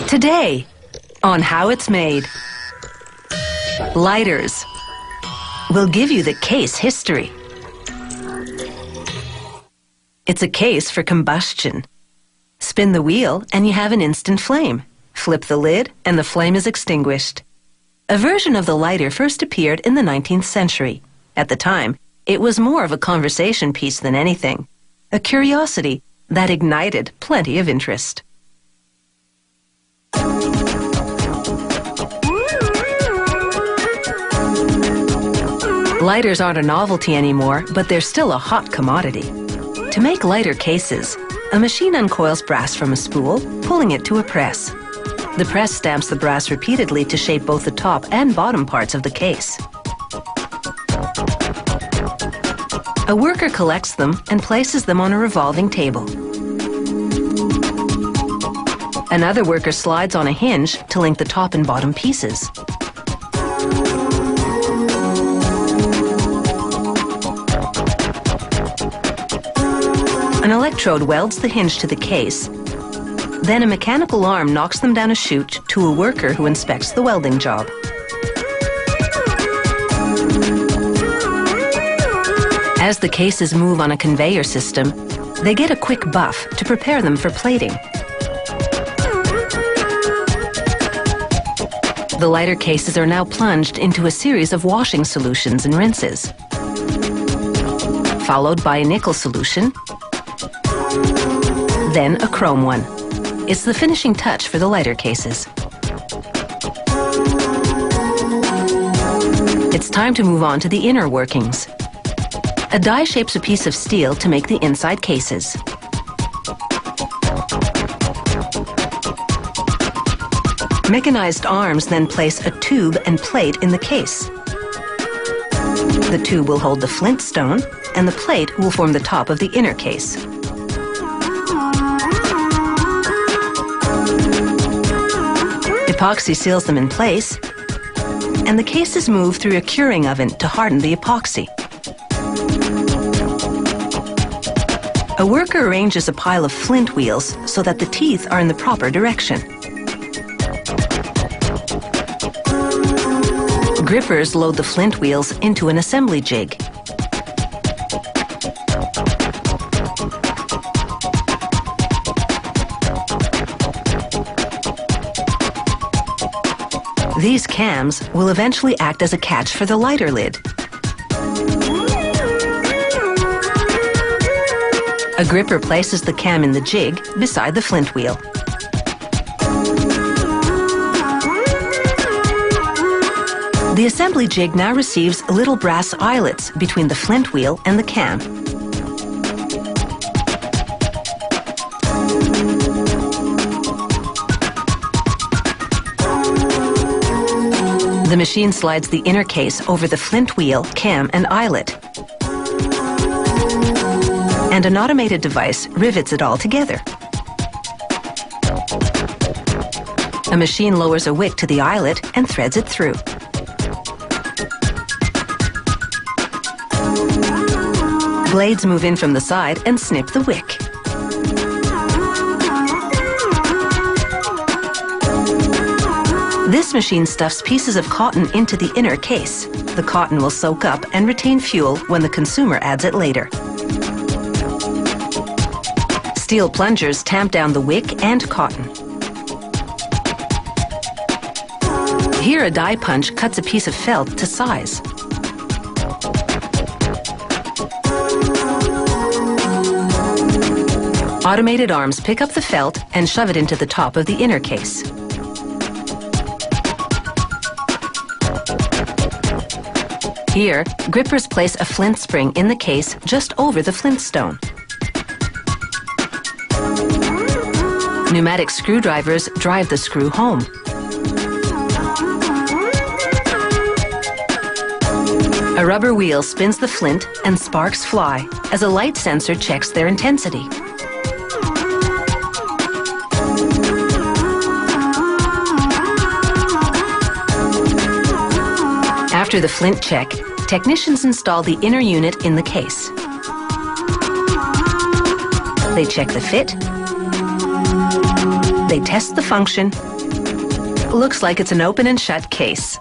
Today, on how it's made. Lighters. We'll give you the case history. It's a case for combustion. Spin the wheel and you have an instant flame. Flip the lid and the flame is extinguished. A version of the lighter first appeared in the 19th century. At the time, it was more of a conversation piece than anything, a curiosity that ignited plenty of interest. Lighters aren't a novelty anymore, but they're still a hot commodity. To make lighter cases, a machine uncoils brass from a spool, pulling it to a press. The press stamps the brass repeatedly to shape both the top and bottom parts of the case. A worker collects them and places them on a revolving table. Another worker slides on a hinge to link the top and bottom pieces. An electrode welds the hinge to the case. Then a mechanical arm knocks them down a chute to a worker who inspects the welding job. As the cases move on a conveyor system, they get a quick buff to prepare them for plating. The lighter cases are now plunged into a series of washing solutions and rinses, followed by a nickel solution, then a chrome one. It's the finishing touch for the lighter cases. It's time to move on to the inner workings. A die shapes a piece of steel to make the inside cases. Mechanized arms then place a tube and plate in the case. The tube will hold the flint stone, and the plate will form the top of the inner case. Epoxy seals them in place, and the cases move through a curing oven to harden the epoxy. A worker arranges a pile of flint wheels so that the teeth are in the proper direction. Grippers load the flint wheels into an assembly jig. These cams will eventually act as a catch for the lighter lid. A gripper places the cam in the jig beside the flint wheel. The assembly jig now receives little brass eyelets between the flint wheel and the cam. The machine slides the inner case over the flint wheel, cam, and eyelet. And an automated device rivets it all together. A machine lowers a wick to the eyelet and threads it through. Blades move in from the side and snip the wick. This machine stuffs pieces of cotton into the inner case. The cotton will soak up and retain fuel when the consumer adds it later. Steel plungers tamp down the wick and cotton. Here a die punch cuts a piece of felt to size. Automated arms pick up the felt and shove it into the top of the inner case. Here, grippers place a flint spring in the case just over the flint stone. Pneumatic screwdrivers drive the screw home. A rubber wheel spins the flint and sparks fly as a light sensor checks their intensity. After the flint check, technicians install the inner unit in the case. They check the fit, they test the function, looks like it's an open and shut case.